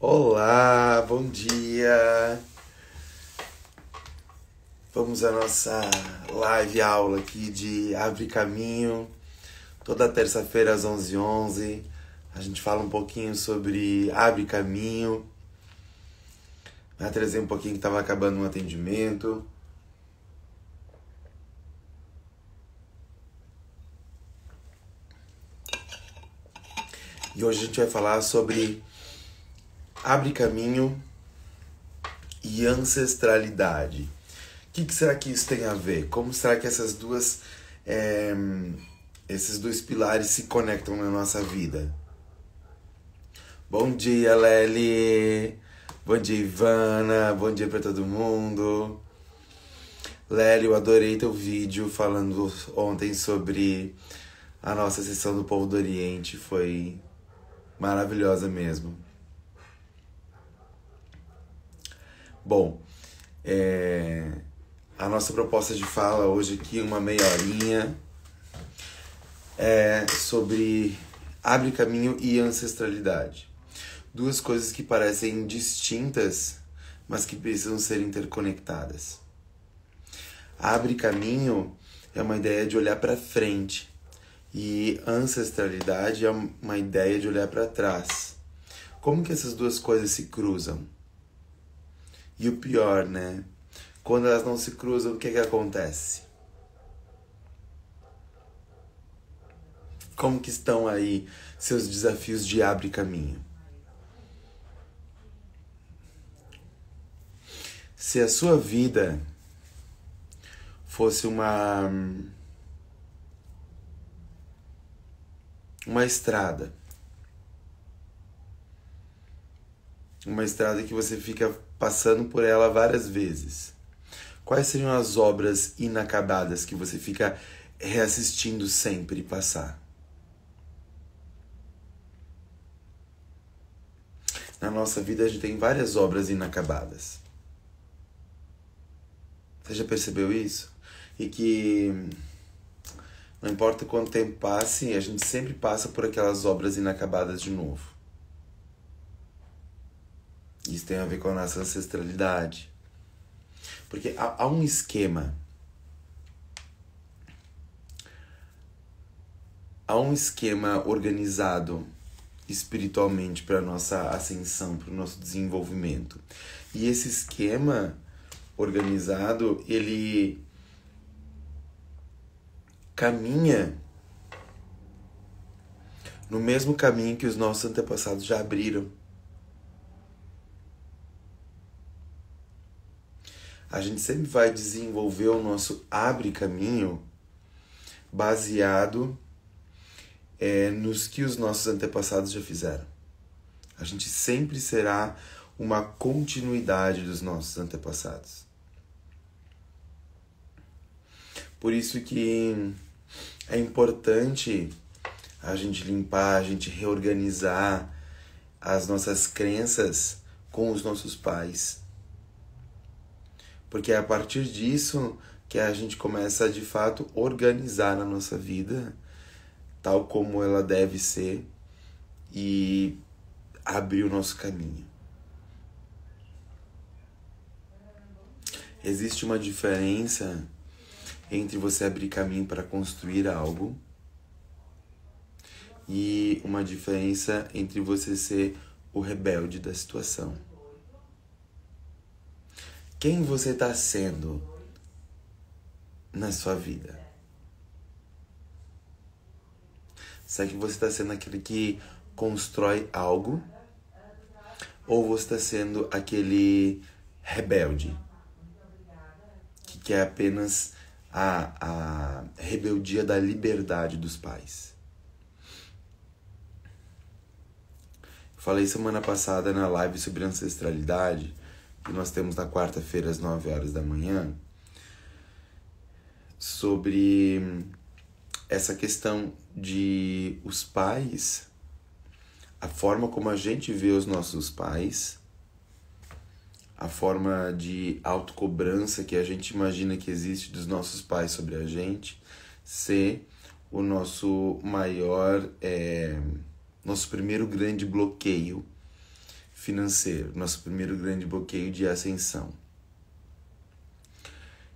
Olá, bom dia! Vamos à nossa live aula aqui de Abre Caminho. Toda terça-feira às 11h11 a gente fala um pouquinho sobre Abre Caminho. Vai trazer um pouquinho que estava acabando um atendimento. E hoje a gente vai falar sobre Abre Caminho e ancestralidade. O que será que isso tem a ver? Como será que esses dois pilares se conectam na nossa vida? Bom dia, Lely! Bom dia, Ivana! Bom dia para todo mundo! Lely, eu adorei teu vídeo falando ontem sobre a nossa sessão do Povo do Oriente. Foi maravilhosa mesmo. Bom, a nossa proposta de fala hoje aqui, uma meia horinha, é sobre Abre Caminho e ancestralidade. Duas coisas que parecem distintas, mas que precisam ser interconectadas. Abre Caminho é uma ideia de olhar para frente e ancestralidade é uma ideia de olhar para trás. Como que essas duas coisas se cruzam? E o pior, né? Quando elas não se cruzam, o que acontece? Como que estão aí seus desafios de Abre Caminho? Se a sua vida fosse uma estrada, que você fica passando por ela várias vezes, quais seriam as obras inacabadas que você fica reassistindo sempre passar? Na nossa vida a gente tem várias obras inacabadas. Você já percebeu isso? E que não importa quanto tempo passe, a gente sempre passa por aquelas obras inacabadas de novo. Isso tem a ver com a nossa ancestralidade. Porque há um esquema. Há um esquema organizado espiritualmente para a nossa ascensão, para o nosso desenvolvimento. E esse esquema organizado, ele caminha no mesmo caminho que os nossos antepassados já abriram. A gente sempre vai desenvolver o nosso Abre Caminho baseado nos que os nossos antepassados já fizeram. A gente sempre será uma continuidade dos nossos antepassados. Por isso que é importante a gente limpar, a gente reorganizar as nossas crenças com os nossos pais. Porque é a partir disso que a gente começa a, de fato, organizar a nossa vida tal como ela deve ser e abrir o nosso caminho. Existe uma diferença entre você abrir caminho para construir algo e uma diferença entre você ser o rebelde da situação. Quem você está sendo na sua vida? Será que você está sendo aquele que constrói algo? Ou você está sendo aquele rebelde? Que quer apenas a rebeldia da liberdade dos pais? Falei semana passada na live sobre ancestralidade, que nós temos na quarta-feira às 9h da manhã, sobre essa questão de os pais, a forma como a gente vê os nossos pais, a forma de autocobrança que a gente imagina que existe dos nossos pais sobre a gente, ser o nosso maior, nosso primeiro grande bloqueio financeiro, nosso primeiro grande bloqueio de ascensão.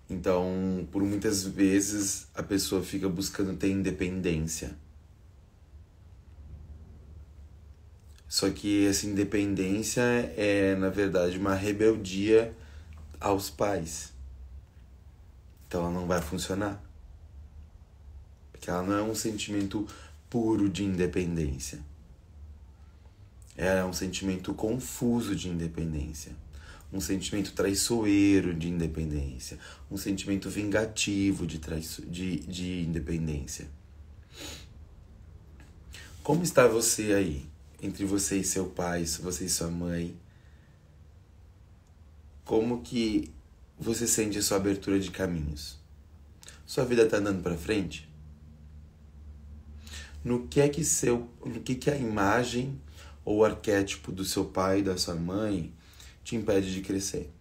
Então, por muitas vezes, a pessoa fica buscando ter independência. Só que essa independência é, na verdade, uma rebeldia aos pais. Então ela não vai funcionar. Porque ela não é um sentimento puro de independência. Ela é um sentimento confuso de independência. Um sentimento traiçoeiro de independência. Um sentimento vingativo de independência. Como está você aí? Entre você e seu pai, você e sua mãe? Como que você sente a sua abertura de caminhos? Sua vida está andando para frente? No que a imagem ou o arquétipo do seu pai e da sua mãe te impede de crescer?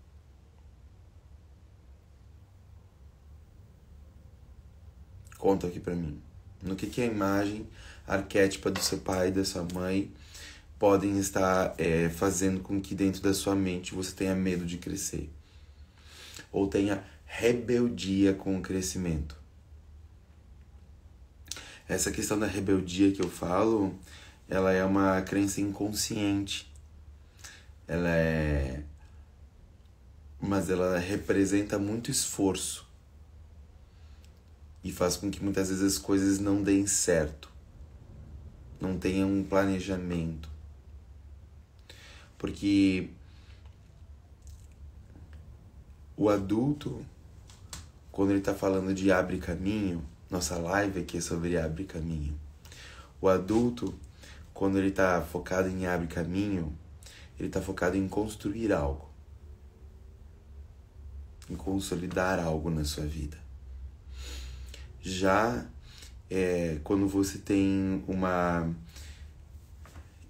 Conta aqui para mim. No que a imagem arquétipa do seu pai e da sua mãe podem estar fazendo com que dentro da sua mente você tenha medo de crescer. Ou tenha rebeldia com o crescimento. Essa questão da rebeldia que eu falo, ela é uma crença inconsciente. Mas ela representa muito esforço. E faz com que muitas vezes as coisas não deem certo. Não tenham um planejamento. Porque o adulto, quando ele está falando de abre caminho, nossa live aqui é sobre abre caminho. O adulto, quando ele está focado em abre caminho, ele está focado em construir algo. Em consolidar algo na sua vida. Já quando você tem uma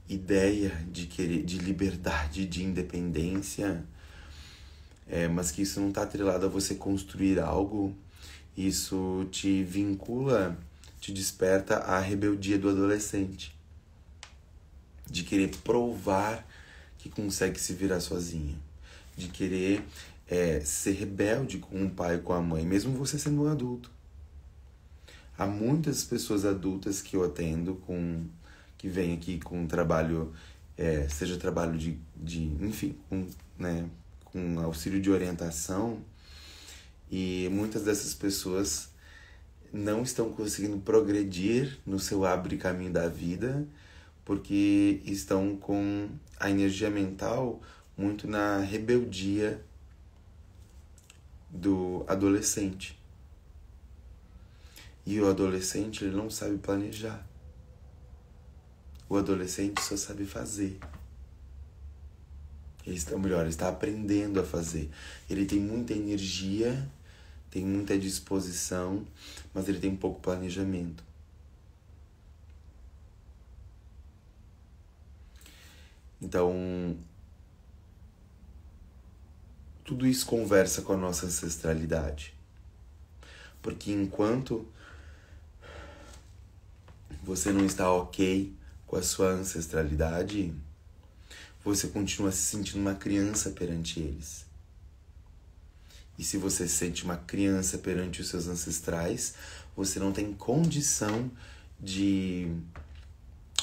ideia de liberdade, de independência, mas que isso não está atrelado a você construir algo, isso te vincula, te desperta a rebeldia do adolescente. De querer provar que consegue se virar sozinho. De querer ser rebelde com o pai e com a mãe, mesmo você sendo um adulto. Há muitas pessoas adultas que eu atendo que vêm aqui com trabalho, seja trabalho enfim, com auxílio de orientação, e muitas dessas pessoas não estão conseguindo progredir no seu abre caminho da vida, porque estão com a energia mental muito na rebeldia do adolescente. E o adolescente, ele não sabe planejar. O adolescente só sabe fazer. Ele está aprendendo a fazer. Ele tem muita energia, tem muita disposição, mas ele tem pouco planejamento. Então, tudo isso conversa com a nossa ancestralidade. Porque enquanto você não está ok com a sua ancestralidade, você continua se sentindo uma criança perante eles. E se você se sente uma criança perante os seus ancestrais, você não tem condição de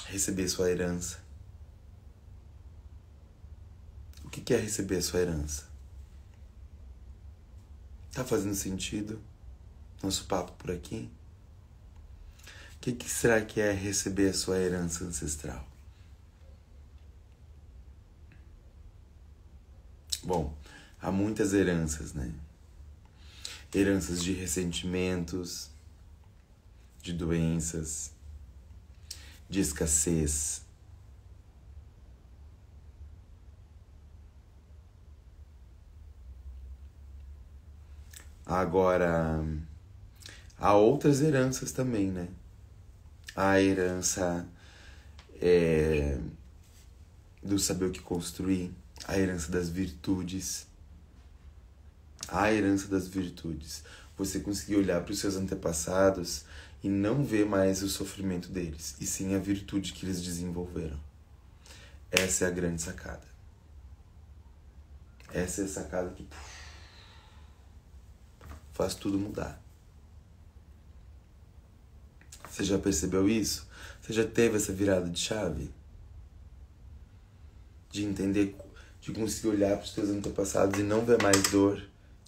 receber sua herança. O que é receber sua herança? Tá fazendo sentido? Nosso papo por aqui? O que será que é receber a sua herança ancestral? Bom, há muitas heranças, né? Heranças de ressentimentos, de doenças, de escassez. Agora, há outras heranças também, né? A herança do saber o que construir, a herança das virtudes. A herança das virtudes. Você conseguir olhar para os seus antepassados e não ver mais o sofrimento deles, e sim a virtude que eles desenvolveram. Essa é a grande sacada. Essa é a sacada que faz tudo mudar. Você já percebeu isso? Você já teve essa virada de chave? De entender, de conseguir olhar para os teus antepassados e não ver mais dor,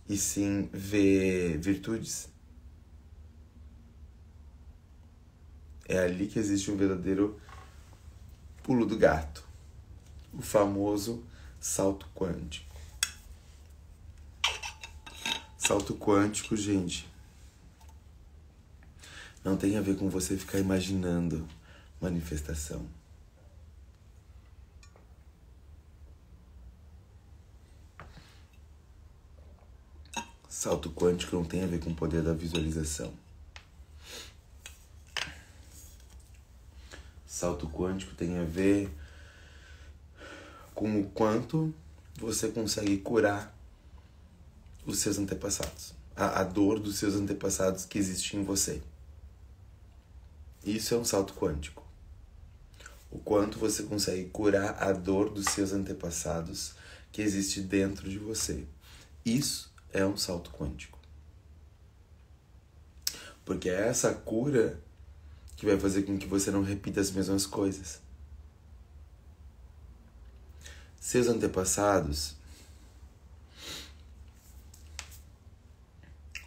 e sim ver virtudes? É ali que existe um verdadeiro pulo do gato. O famoso salto quântico. Salto quântico, gente, não tem a ver com você ficar imaginando manifestação. Salto quântico não tem a ver com o poder da visualização. Salto quântico tem a ver com o quanto você consegue curar os seus antepassados. A dor dos seus antepassados que existe em você. Isso é um salto quântico. O quanto você consegue curar a dor dos seus antepassados que existe dentro de você. Isso é um salto quântico. Porque é essa cura que vai fazer com que você não repita as mesmas coisas. Seus antepassados...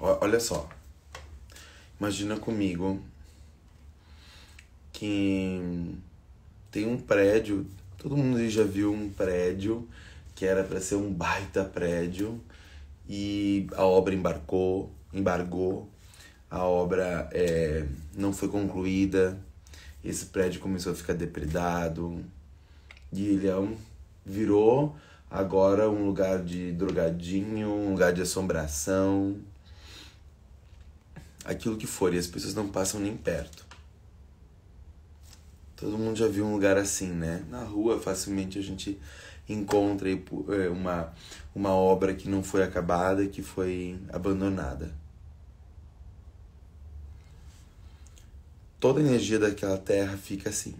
Olha só. Imagina comigo que tem um prédio, todo mundo já viu um prédio que era para ser um baita prédio e a obra embargou, a obra não foi concluída, esse prédio começou a ficar depredado e ele virou agora um lugar de drogadinho, um lugar de assombração, aquilo que for, e as pessoas não passam nem perto. Todo mundo já viu um lugar assim, né? Na rua, facilmente a gente encontra uma obra que não foi acabada, que foi abandonada. Toda a energia daquela terra fica assim.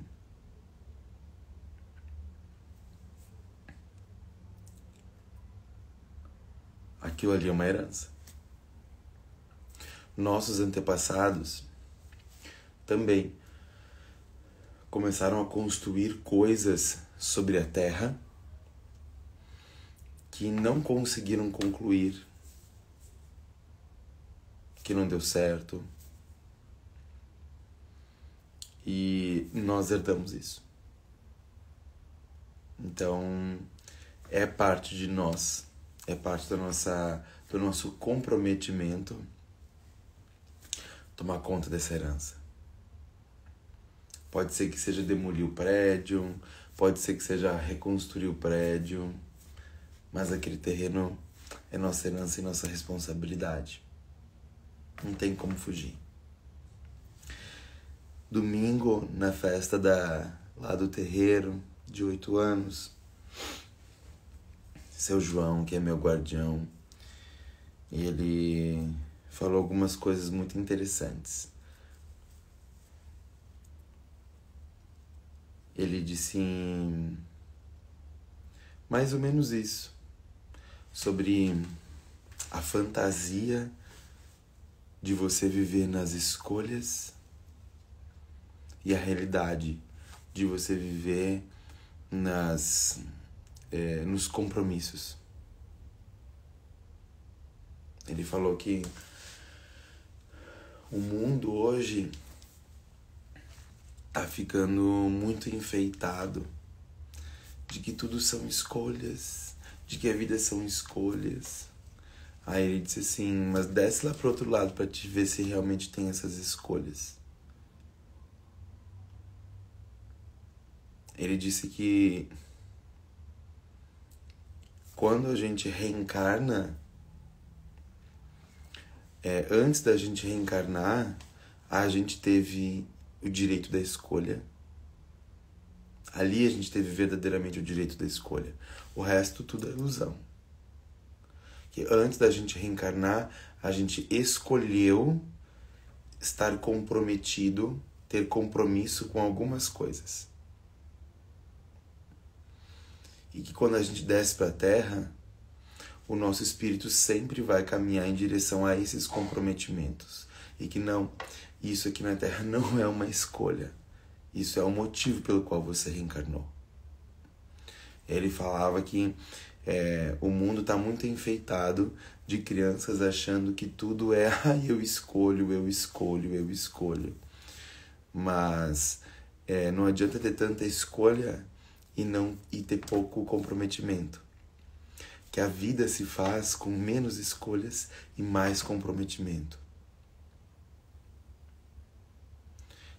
Aquilo ali é uma herança. Nossos antepassados também começaram a construir coisas sobre a terra que não conseguiram concluir, que não deu certo. E nós herdamos isso. Então, é parte de nós, é parte do nosso comprometimento tomar conta dessa herança. Pode ser que seja demolir o prédio, pode ser que seja reconstruir o prédio, mas aquele terreno é nossa herança e nossa responsabilidade. Não tem como fugir. Domingo, na festa lá do terreiro, de 8 anos, seu João, que é meu guardião, ele falou algumas coisas muito interessantes. Ele disse mais ou menos isso, sobre a fantasia de você viver nas escolhas e a realidade de você viver nos compromissos. Ele falou que o mundo hoje tá ficando muito enfeitado de que tudo são escolhas, de que a vida são escolhas. Aí ele disse assim, mas desce lá pro outro lado pra te ver se realmente tem essas escolhas. Ele disse que quando a gente reencarna, antes da gente reencarnar, a gente teve o direito da escolha. Ali a gente teve verdadeiramente o direito da escolha. O resto tudo é ilusão. Que antes da gente reencarnar, a gente escolheu estar comprometido, ter compromisso com algumas coisas. E que quando a gente desce para a Terra, o nosso espírito sempre vai caminhar em direção a esses comprometimentos. E que não, isso aqui na Terra não é uma escolha. Isso é o motivo pelo qual você reencarnou. Ele falava que o mundo está muito enfeitado de crianças achando que tudo é eu escolho, eu escolho, eu escolho. Mas não adianta ter tanta escolha e ter pouco comprometimento. Que a vida se faz com menos escolhas e mais comprometimento.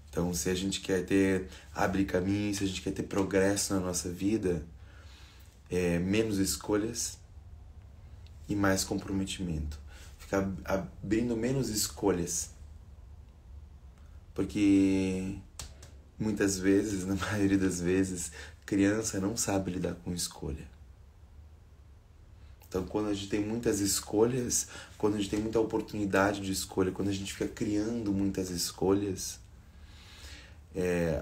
Então, se a gente quer abrir caminho, se a gente quer ter progresso na nossa vida, menos escolhas e mais comprometimento. Ficar abrindo menos escolhas. Porque muitas vezes, na maioria das vezes, criança não sabe lidar com escolha. Então, quando a gente tem muitas escolhas, quando a gente tem muita oportunidade de escolha, quando a gente fica criando muitas escolhas,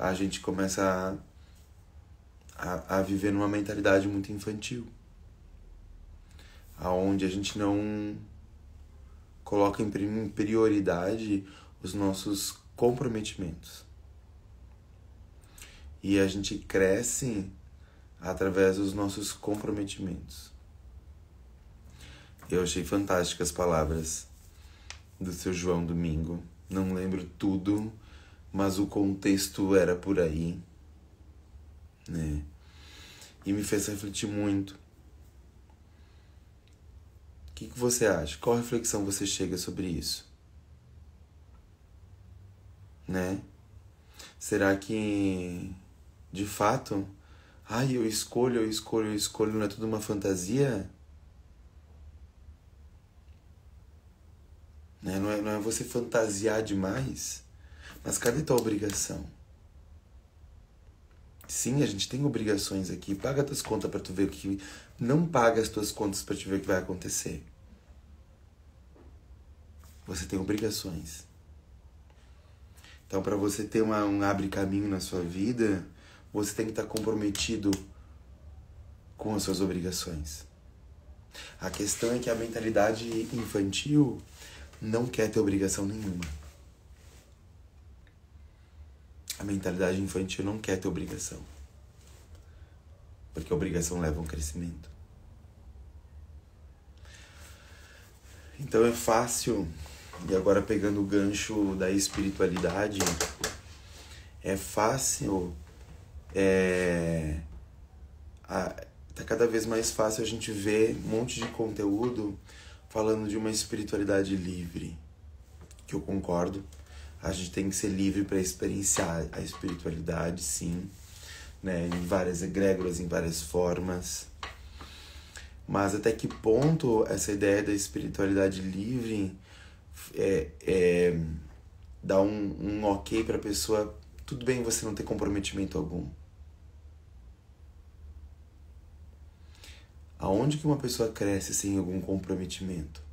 a gente começa a viver numa mentalidade muito infantil, aonde a gente não coloca em prioridade os nossos comprometimentos. E a gente cresce através dos nossos comprometimentos. Eu achei fantásticas as palavras do seu João Domingo. Não lembro tudo, mas o contexto era por aí, né? E me fez refletir muito. O que você acha? Qual reflexão você chega sobre isso? Né? Será que, de fato, eu escolho, não é tudo uma fantasia? Né? Não é você fantasiar demais? Mas cadê tua obrigação? Sim, a gente tem obrigações aqui. Paga tuas contas pra tu ver o que... Não paga as tuas contas pra te ver o que vai acontecer. Você tem obrigações. Então, para você ter um abre-caminho na sua vida, você tem que estar comprometido com as suas obrigações. A questão é que a mentalidade infantil não quer ter obrigação nenhuma. A mentalidade infantil não quer ter obrigação. Porque a obrigação leva a um crescimento. Então é fácil, e agora pegando o gancho da espiritualidade, é fácil, tá cada vez mais fácil a gente ver um monte de conteúdo falando de uma espiritualidade livre, que eu concordo. A gente tem que ser livre para experienciar a espiritualidade, sim, né? Em várias egrégoras, em várias formas. Mas até que ponto essa ideia da espiritualidade livre dá um ok para a pessoa, tudo bem você não ter comprometimento algum. Aonde que uma pessoa cresce sem algum comprometimento?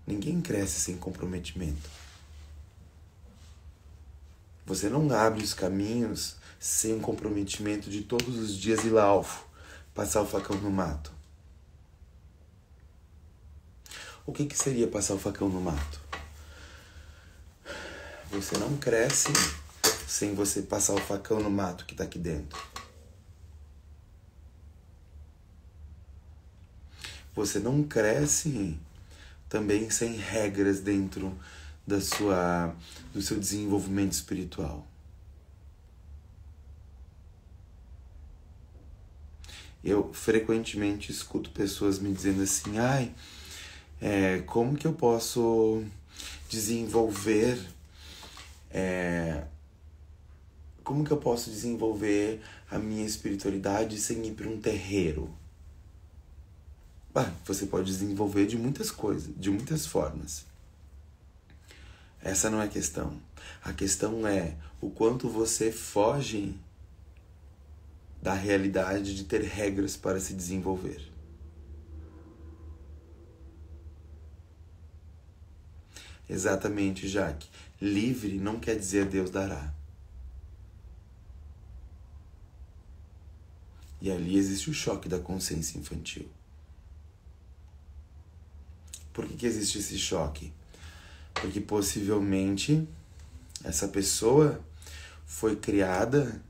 Ninguém cresce sem comprometimento. Você não abre os caminhos sem um comprometimento de todos os dias ir lá, passar o facão no mato. O que seria passar o facão no mato? Você não cresce sem você passar o facão no mato que está aqui dentro. Você não cresce também sem regras dentro do seu desenvolvimento espiritual. Eu frequentemente escuto pessoas me dizendo assim, como que eu posso desenvolver a minha espiritualidade sem ir para um terreiro? Você pode desenvolver de muitas coisas, de muitas formas. Essa não é a questão. A questão é o quanto você foge da realidade de ter regras para se desenvolver. Exatamente, Jaque. Livre não quer dizer Deus dará. E ali existe o choque da consciência infantil. Por que existe esse choque? Porque possivelmente essa pessoa foi criada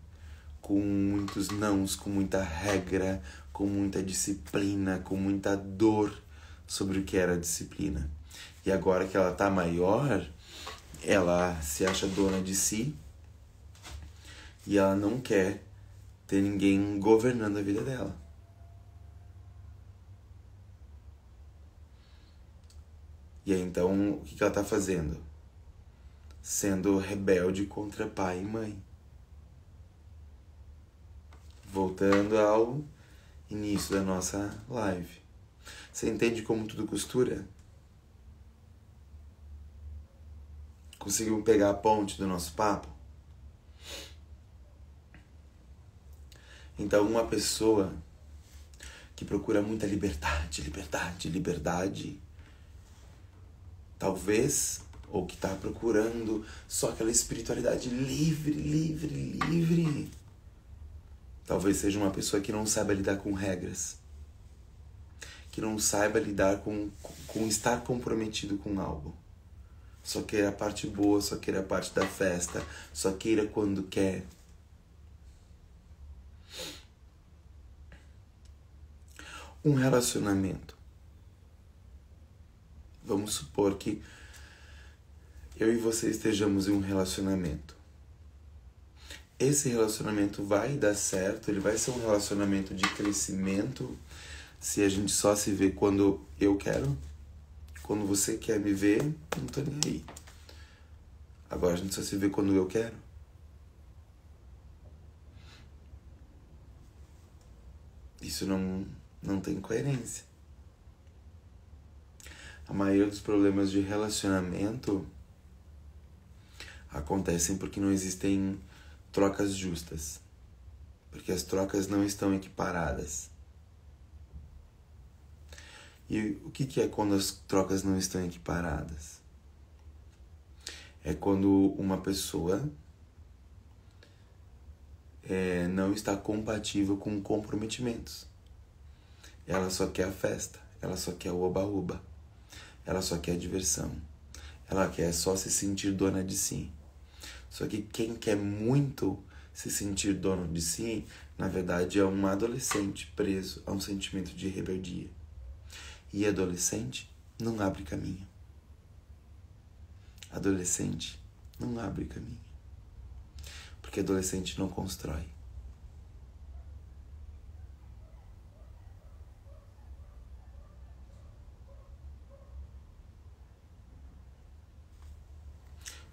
com muitos nãos, com muita regra, com muita disciplina, com muita dor sobre o que era disciplina. E agora que ela tá maior, ela se acha dona de si e ela não quer ter ninguém governando a vida dela. E aí então, o que ela tá fazendo? Sendo rebelde contra pai e mãe. Voltando ao início da nossa live. Você entende como tudo costura? Conseguimos pegar a ponte do nosso papo? Então, uma pessoa que procura muita liberdade, talvez, ou que está procurando só aquela espiritualidade livre, talvez seja uma pessoa que não saiba lidar com regras, que não saiba lidar com estar comprometido com algo. Só queira a parte boa, só queira a parte da festa, só queira quando quer. Um relacionamento. Vamos supor que eu e você estejamos em um relacionamento. Esse relacionamento vai dar certo, ele vai ser um relacionamento de crescimento se a gente só se vê quando eu quero. Quando você quer me ver, não tô nem aí. Agora a gente só se vê quando eu quero. Isso não tem coerência. A maioria dos problemas de relacionamento acontecem porque não existem trocas justas. Porque as trocas não estão equiparadas. E o que é quando as trocas não estão equiparadas? É quando uma pessoa não está compatível com comprometimentos. Ela só quer a festa, ela só quer o oba-oba, ela só quer a diversão, ela quer só se sentir dona de si. Só que quem quer muito se sentir dono de si, na verdade é um adolescente preso a um sentimento de rebeldia. E adolescente não abre caminho. Adolescente não abre caminho. Porque adolescente não constrói.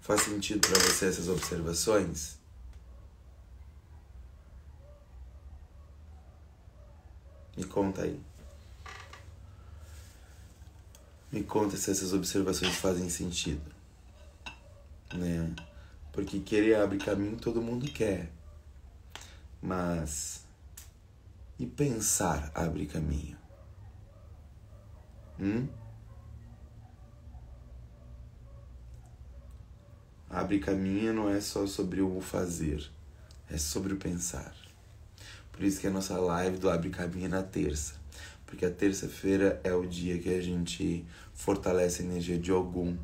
Faz sentido para você essas observações? Me conta aí. Me conta se essas observações fazem sentido, né? Porque querer abrir caminho todo mundo quer. Mas e pensar abre caminho? Abre caminho não é só sobre o fazer, é sobre o pensar. Por isso que a nossa live do Abre Caminho é na terça. Porque a terça-feira é o dia que a gente fortalece a energia de Ogum.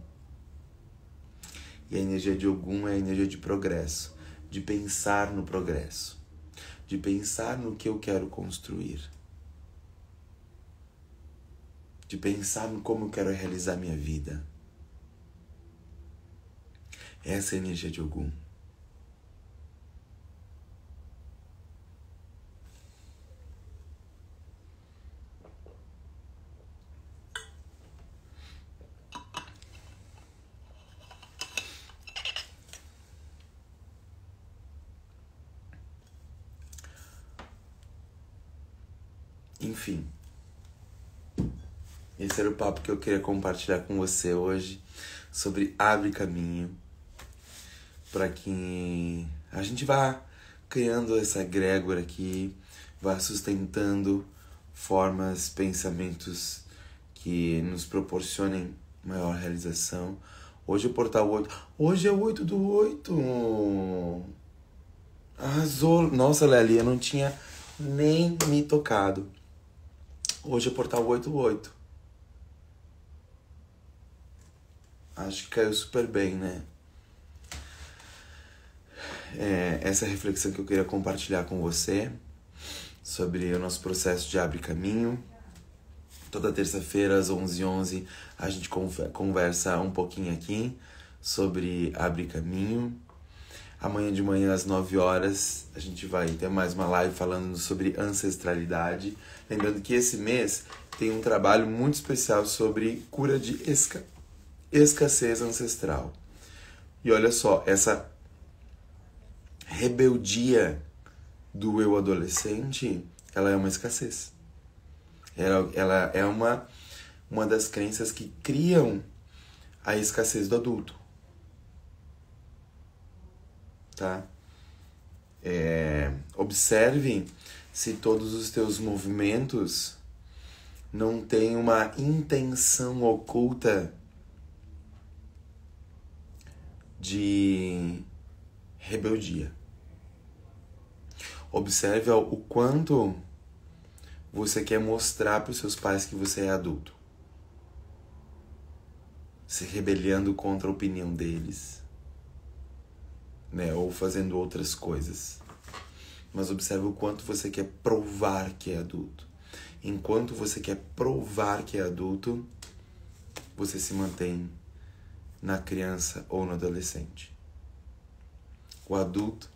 E a energia de Ogum é a energia de progresso, de pensar no progresso, de pensar no que eu quero construir, de pensar no como eu quero realizar minha vida. Essa é a energia de Ogum. Enfim, esse era o papo que eu queria compartilhar com você hoje sobre Abre Caminho, para que a gente vá criando essa egrégora aqui, vá sustentando formas, pensamentos que nos proporcionem maior realização. Hoje é o portal 8. Hoje é o 8/8. Arrasou. Nossa, Lely, eu não tinha nem me tocado. Hoje é portal 88. Acho que caiu super bem, né? Essa reflexão que eu queria compartilhar com você sobre o nosso processo de Abre Caminho. Toda terça-feira, às 11h11, a gente conversa um pouquinho aqui sobre Abre Caminho. Amanhã de manhã, às 9h, a gente vai ter mais uma live falando sobre ancestralidade. Lembrando que esse mês tem um trabalho muito especial sobre cura de escassez ancestral. E olha só, essa rebeldia do eu adolescente, ela é uma escassez. Ela é uma das crenças que criam a escassez do adulto. Tá? Observe se todos os teus movimentos não têm uma intenção oculta de rebeldia. Observe o quanto você quer mostrar para os seus pais que você é adulto. Se rebelando contra a opinião deles, né? Ou fazendo outras coisas. Mas observe o quanto você quer provar que é adulto. Enquanto você quer provar que é adulto, você se mantém na criança ou no adolescente. O adulto,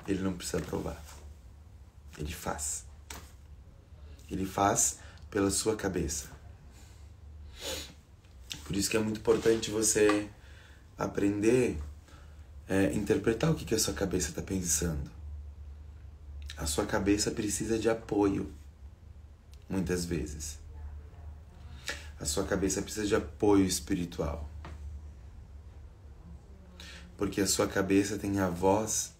ele não precisa provar. Ele faz. Ele faz pela sua cabeça. Por isso que é muito importante você aprender interpretar o que a sua cabeça está pensando. A sua cabeça precisa de apoio, muitas vezes. A sua cabeça precisa de apoio espiritual. Porque a sua cabeça tem a voz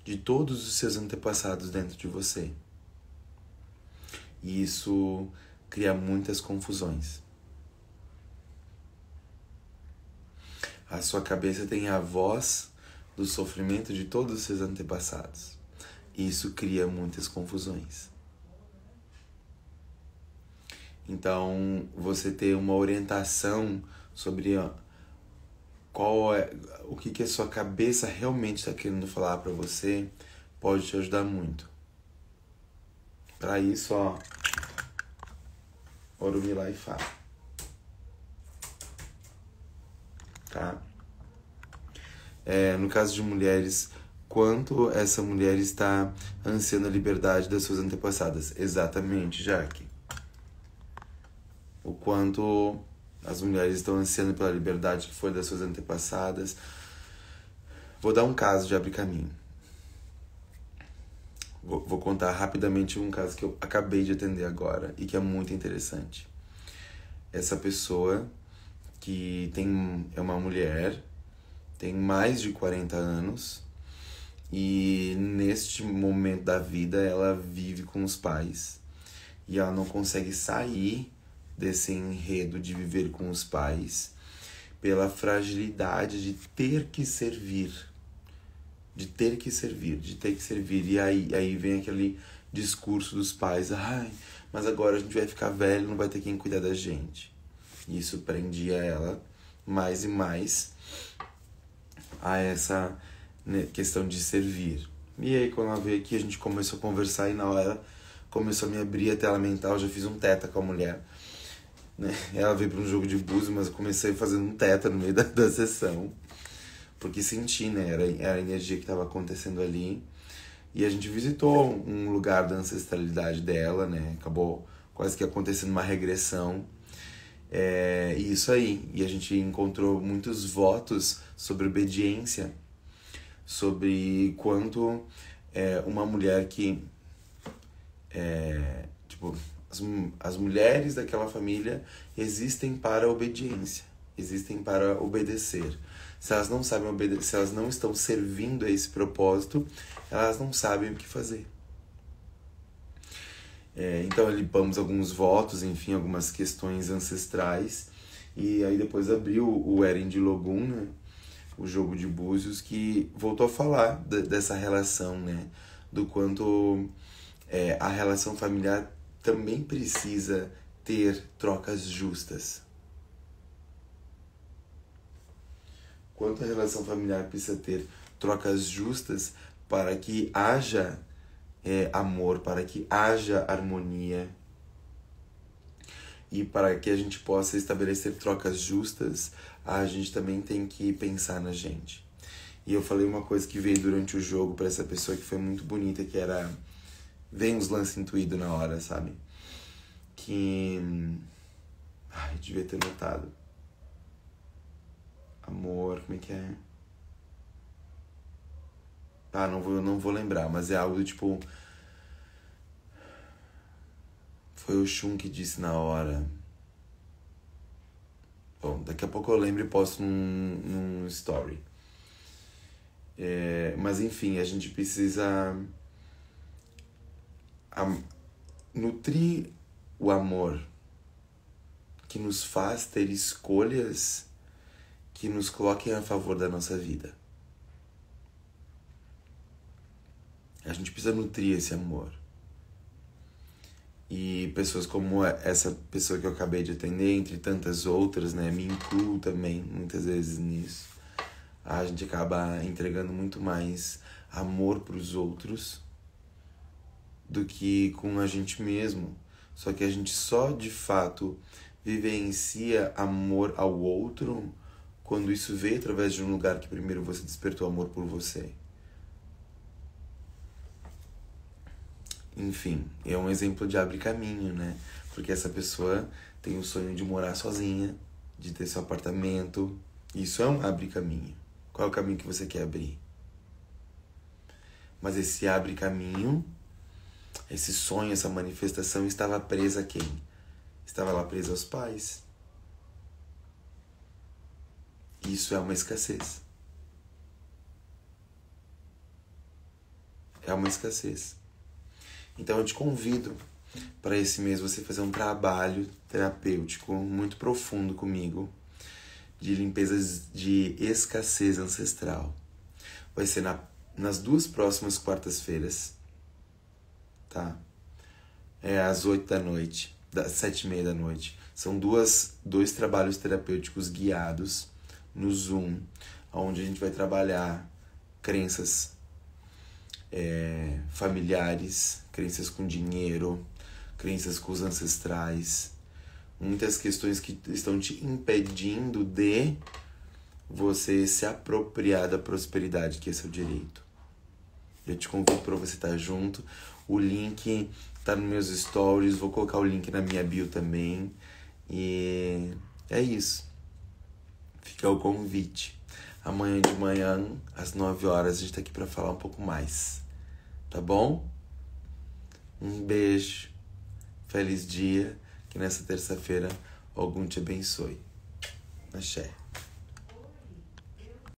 de todos os seus antepassados dentro de você. E isso cria muitas confusões. A sua cabeça tem a voz do sofrimento de todos os seus antepassados. E isso cria muitas confusões. Então, você ter uma orientação sobre o que a sua cabeça realmente está querendo falar para você pode te ajudar muito. Para isso, Orumilá e Fá. Tá? No caso de mulheres, quanto essa mulher está ansiando a liberdade das suas antepassadas? Exatamente, Jaque. O quanto as mulheres estão ansiando pela liberdade que foi das suas antepassadas. Vou dar um caso de Abre Caminho. Vou contar rapidamente um caso que eu acabei de atender agora e que é muito interessante. Essa pessoa que é uma mulher, tem mais de 40 anos e neste momento da vida ela vive com os pais e ela não consegue sair desse enredo de viver com os pais pela fragilidade de ter que servir. E aí vem aquele discurso dos pais, mas agora a gente vai ficar velho, não vai ter quem cuidar da gente. E isso prendia ela mais e mais a essa questão de servir. E aí quando ela veio aqui, a gente começou a conversar e na hora começou a me abrir a tela mental, já fiz um teta com a mulher. Né? Ela veio para um jogo de búzios, mas eu comecei fazendo um teta no meio da sessão. Porque senti, né? Era a energia que estava acontecendo ali. E a gente visitou um lugar da ancestralidade dela, né? Acabou quase que acontecendo uma regressão. E isso aí. E a gente encontrou muitos votos sobre obediência. Sobre quanto uma mulher que... as mulheres daquela família existem para a obediência. Existem para obedecer. Se elas não sabem obedecer, se elas não estão servindo a esse propósito, elas não sabem o que fazer. Então limpamos alguns votos, enfim, algumas questões ancestrais. E aí depois abriu o Eren de Logum, né? O jogo de búzios, que voltou a falar dessa relação, né? Do quanto A relação familiar também precisa ter trocas justas. Quanto a relação familiar precisa ter trocas justas para que haja amor, para que haja harmonia e para que a gente possa estabelecer trocas justas, a gente também tem que pensar na gente. E eu falei uma coisa que veio durante o jogo para essa pessoa que foi muito bonita, que era... Vem uns lances intuídos na hora, sabe? Que... Ai, devia ter notado. Amor, como é que é? Ah, não vou lembrar, mas é algo do tipo... Foi o Shun que disse na hora. Bom, daqui a pouco eu lembro e posto num story. Mas enfim, a gente precisa nutrir o amor que nos faz ter escolhas que nos coloquem a favor da nossa vida. A gente precisa nutrir esse amor. E pessoas como essa pessoa que eu acabei de atender, entre tantas outras, né, me incluo também muitas vezes nisso. A gente acaba entregando muito mais amor para os outros do que com a gente mesmo. Só que a gente só de fato vivencia amor ao outro quando isso veio através de um lugar que primeiro você despertou amor por você. Enfim, é um exemplo de abre caminho, né? Porque essa pessoa tem o sonho de morar sozinha, de ter seu apartamento. Isso é um abre caminho. Qual é o caminho que você quer abrir? Mas esse abre caminho, esse sonho, essa manifestação estava presa a quem? Estava lá presa aos pais. Isso é uma escassez. É uma escassez. Então eu te convido para esse mês você fazer um trabalho terapêutico muito profundo comigo de limpeza de escassez ancestral. Vai ser nas 2 próximas quartas-feiras, tá? Às 8 da noite, às 7:30 da noite. São dois trabalhos terapêuticos guiados no Zoom, onde a gente vai trabalhar crenças familiares, crenças com dinheiro, crenças com os ancestrais, muitas questões que estão te impedindo de você se apropriar da prosperidade, que é seu direito. Eu te convido para você estar junto. O link tá nos meus stories, vou colocar o link na minha bio também. E é isso. Fica o convite. Amanhã de manhã, às 9 horas, a gente tá aqui para falar um pouco mais. Tá bom? Um beijo. Feliz dia. Que nessa terça-feira algum te abençoe. Axé.